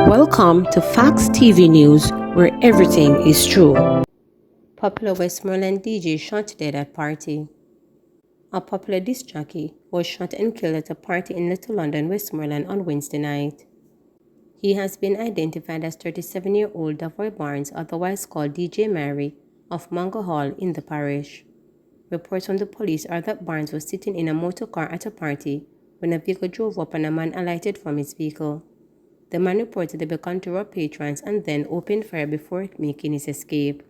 Welcome to Facts TV News, where everything is true. Popular Westmoreland DJ shot dead at party. A popular disc jockey was shot and killed at a party in Little London, Westmoreland on Wednesday night. He has been identified as 37-year-old Davoy Barnes, otherwise called DJ Mary, of Mango Hall in the parish. Reports from the police are that Barnes was sitting in a motor car at a party when a vehicle drove up and a man alighted from his vehicle. The man reportedly began to rob patrons and then opened fire before making his escape.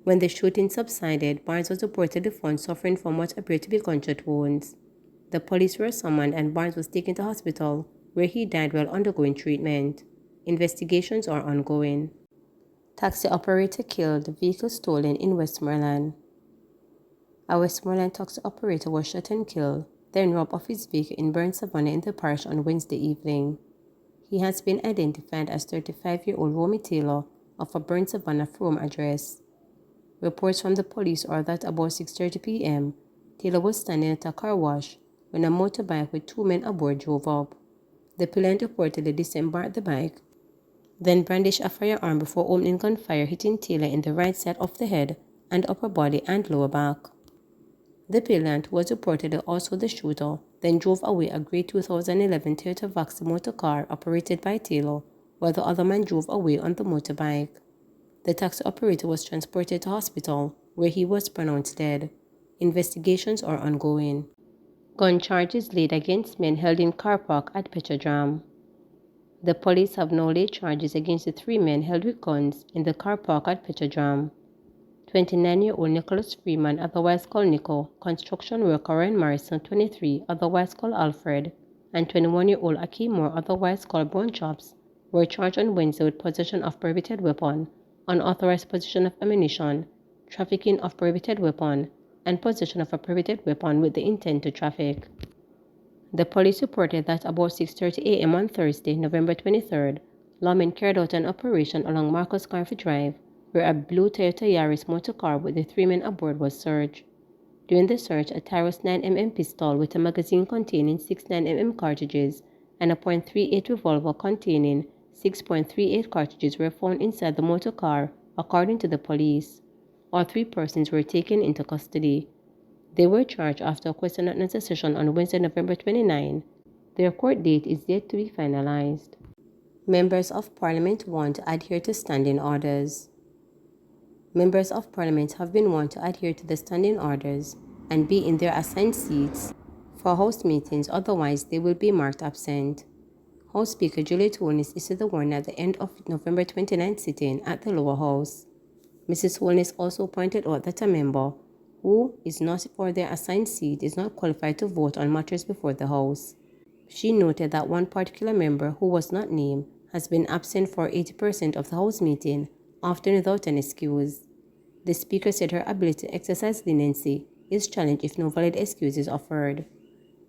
When the shooting subsided, Barnes was reportedly found suffering from what appeared to be gunshot wounds. The police were summoned and Barnes was taken to hospital, where he died while undergoing treatment. Investigations are ongoing. Taxi operator killed, vehicle stolen in Westmoreland. A Westmoreland taxi operator was shot and killed, then robbed of his vehicle in Burn Savannah in the parish on Wednesday evening. He has been identified as 35-year-old Romy Taylor of a Burn Savannah Frome address. Reports from the police are that about 6:30 p.m., Taylor was standing at a car wash when a motorbike with two men aboard drove up. The pilot reportedly disembarked the bike, then brandished a firearm before opening gunfire, hitting Taylor in the right side of the head and upper body and lower back. The pilot was reportedly also the shooter, then drove away a grey 2011 Toyota Vaxi motor car operated by Taylor, while the other man drove away on the motorbike. The taxi operator was transported to hospital, where he was pronounced dead. Investigations are ongoing. Gun charges laid against men held in car park at Petrodram. The police have now laid charges against the three men held with guns in the car park at Petrodram. 29-year-old Nicholas Freeman, otherwise called Nico, construction worker Ryan Morrison, 23, otherwise called Alfred, and 21-year-old Akeem Moore, otherwise called Brown Chops, were charged on Wednesday with possession of prohibited weapon, unauthorized possession of ammunition, trafficking of prohibited weapon, and possession of a prohibited weapon with the intent to traffic. The police reported that about 6:30 a.m. on Thursday, November 23rd, lawmen carried out an operation along Marcus Carfi Drive, where a blue Toyota Yaris motor car with the three men aboard was searched. During the search, a Tyros 9mm pistol with a magazine containing 6 9mm cartridges and a .38 revolver containing 6.38 cartridges were found inside the motor car, according to the police. All three persons were taken into custody. They were charged after a question and answer session on Wednesday, November 29. Their court date is yet to be finalized. Members of Parliament want to adhere to standing orders. Members of Parliament have been warned to adhere to the standing orders and be in their assigned seats for House meetings, otherwise they will be marked absent. House Speaker Juliet Holness issued the warning at the end of November 29th sitting at the lower house. Mrs. Holness also pointed out that a member who is not for their assigned seat is not qualified to vote on matters before the House. She noted that one particular member who was not named has been absent for 80% of the House meeting, often without an excuse. The Speaker said her ability to exercise leniency is challenged if no valid excuse is offered.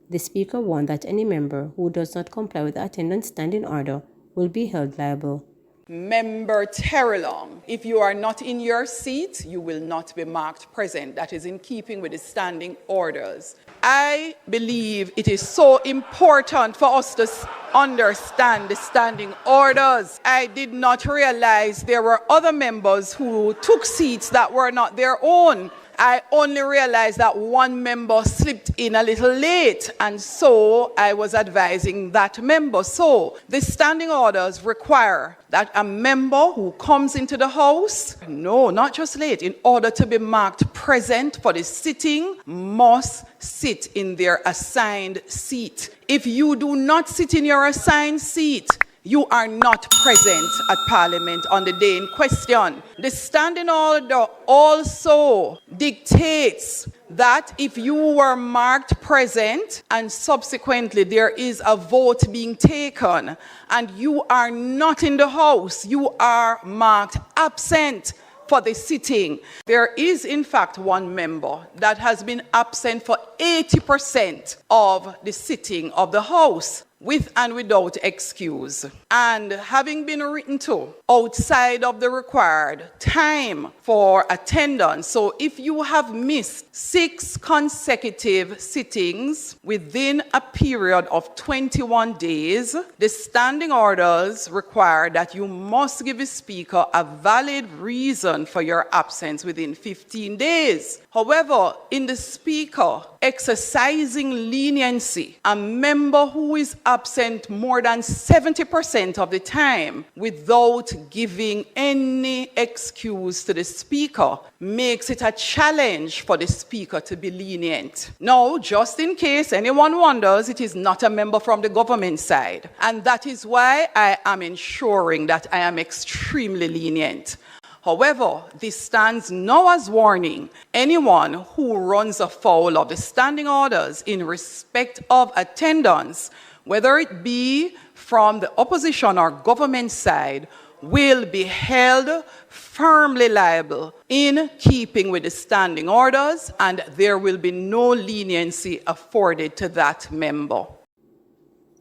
The Speaker warned that any member who does not comply with the attendance standing order will be held liable. Member Terrelong, if you are not in your seat, you will not be marked present. That is in keeping with the standing orders. I believe it is so important for us to understand the standing orders. I did not realize there were other members who took seats that were not their own. I only realized that one member slipped in a little late, and so I was advising that member. So the standing orders require that a member who comes into the House, no, not just late, in order to be marked present for the sitting, must sit in their assigned seat. If you do not sit in your assigned seat, you are not present at Parliament on the day in question. The standing order also dictates that if you were marked present and subsequently there is a vote being taken and you are not in the House, you are marked absent for the sitting. There is in fact one member that has been absent for 80% of the sitting of the House. with and without excuse, and having been written to outside of the required time for attendance. So if you have missed 6 consecutive sittings within a period of 21 days, the standing orders require that you must give the Speaker a valid reason for your absence within 15 days. However, in the Speaker exercising leniency, a member who is absent more than 70% of the time without giving any excuse to the Speaker makes it a challenge for the Speaker to be lenient. Now, just in case anyone wonders, it is not a member from the government side, and that is why I am ensuring that I am extremely lenient. However, this stands now as warning anyone who runs afoul of the standing orders in respect of attendance, whether it be from the opposition or government side, will be held firmly liable in keeping with the standing orders, and there will be no leniency afforded to that member.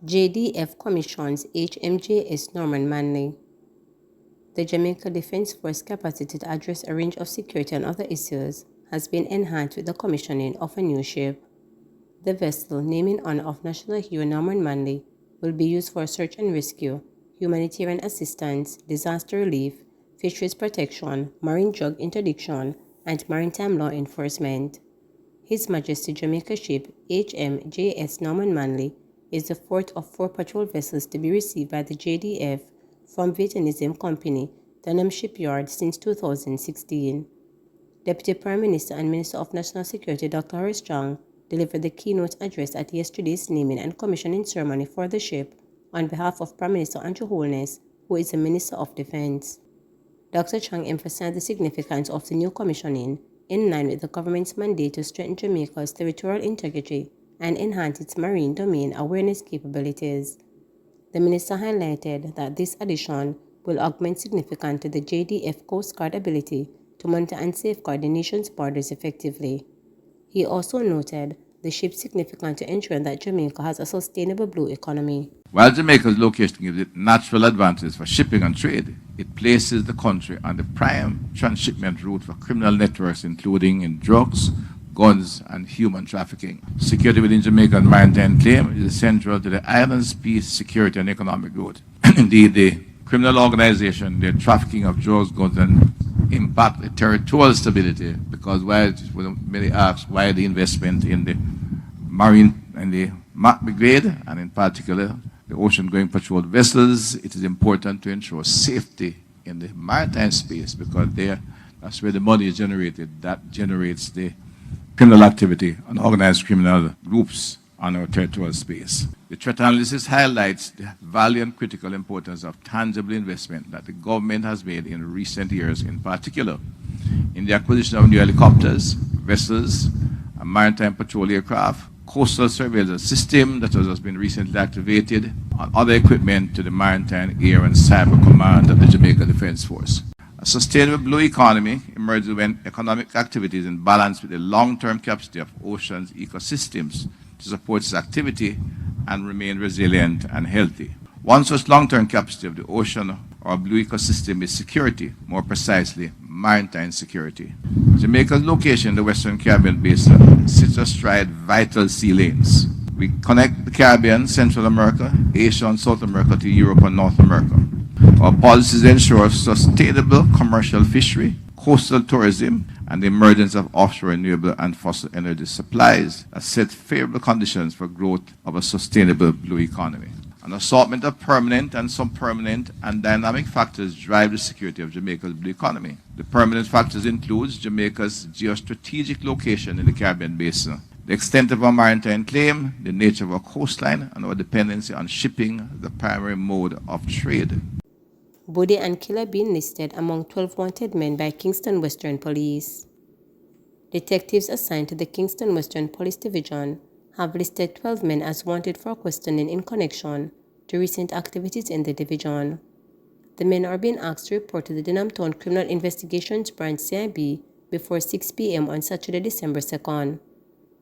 JDF commissions HMJS Norman Manley. The Jamaica Defence Force capacity to address a range of security and other issues has been enhanced with the commissioning of a new ship. The vessel, named in honor of National Hero Norman Manley, will be used for search and rescue, humanitarian assistance, disaster relief, fisheries protection, marine drug interdiction, and maritime law enforcement. His Majesty Jamaica ship HMJS Norman Manley is the fourth of 4 patrol vessels to be received by the JDF from Vietnamese company Denham Shipyard since 2016. Deputy Prime Minister and Minister of National Security Dr. Horace Chang delivered the keynote address at yesterday's naming and commissioning ceremony for the ship on behalf of Prime Minister Andrew Holness, who is the Minister of Defense. Dr. Chang emphasized the significance of the new commissioning in line with the government's mandate to strengthen Jamaica's territorial integrity and enhance its marine domain awareness capabilities. The minister highlighted that this addition will augment significantly the JDF Coast Guard ability to monitor and safeguard the nation's borders effectively. He also noted the ship's significance to ensure that Jamaica has a sustainable blue economy. While Jamaica's location gives it natural advantages for shipping and trade, it places the country on the prime transshipment route for criminal networks, including in drugs, guns, and human trafficking. Security within Jamaica's maritime claim is central to the island's peace, security, and economic growth. Indeed, the criminal organization, the trafficking of drugs, guns, and impact the territorial stability, because while many ask why the investment in the marine and the MAC brigade, and in particular the ocean-going patrol vessels, it is important to ensure safety in the maritime space, because that's where the money is generated. That generates the criminal activity and organized criminal groups on our territorial space. The threat analysis highlights the value and critical importance of tangible investment that the government has made in recent years, in particular in the acquisition of new helicopters, vessels, and maritime patrol aircraft, coastal surveillance system that has been recently activated, and other equipment to the Maritime, Air, and Cyber Command of the Jamaica Defence Force. A sustainable blue economy emerges when economic activity is in balance with the long-term capacity of oceans ecosystems to support its activity and remain resilient and healthy. One such long-term capacity of the ocean or blue ecosystem is security, more precisely, maritime security. Jamaica's location in the Western Caribbean Basin sits astride vital sea lanes. We connect the Caribbean, Central America, Asia, and South America to Europe and North America. Our policies ensure sustainable commercial fishery, coastal tourism, and the emergence of offshore renewable and fossil energy supplies that set favorable conditions for growth of a sustainable blue economy. An assortment of permanent and sub-permanent and dynamic factors drive the security of Jamaica's blue economy. The permanent factors include Jamaica's geostrategic location in the Caribbean Basin, the extent of our maritime claim, the nature of our coastline, and our dependency on shipping, the primary mode of trade. Body and killer being listed among 12 wanted men by Kingston Western Police. Detectives assigned to the Kingston Western Police Division have listed 12 men as wanted for questioning in connection to recent activities in the division. The men are being asked to report to the Denham Town Criminal Investigations Branch CIB before 6 p.m. on Saturday, December 2nd.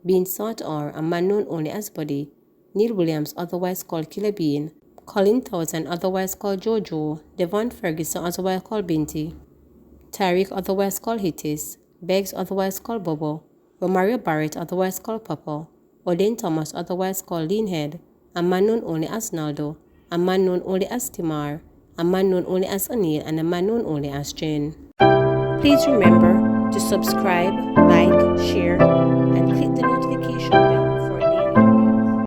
Being sought are a man known only as Buddy, Neil Williams, otherwise called Killer Bean, Colin Townsend, otherwise called Jojo, Devon Ferguson, otherwise called Binti, Tariq, otherwise called Hittis, Beggs, otherwise called Bobo, Romario Barrett, otherwise called Papa, Odin Thomas, otherwise called Leanhead, a man known only as Naldo, a man known only as Timar, a man known only as Anil, and a man known only as Jane. Please remember to subscribe, like,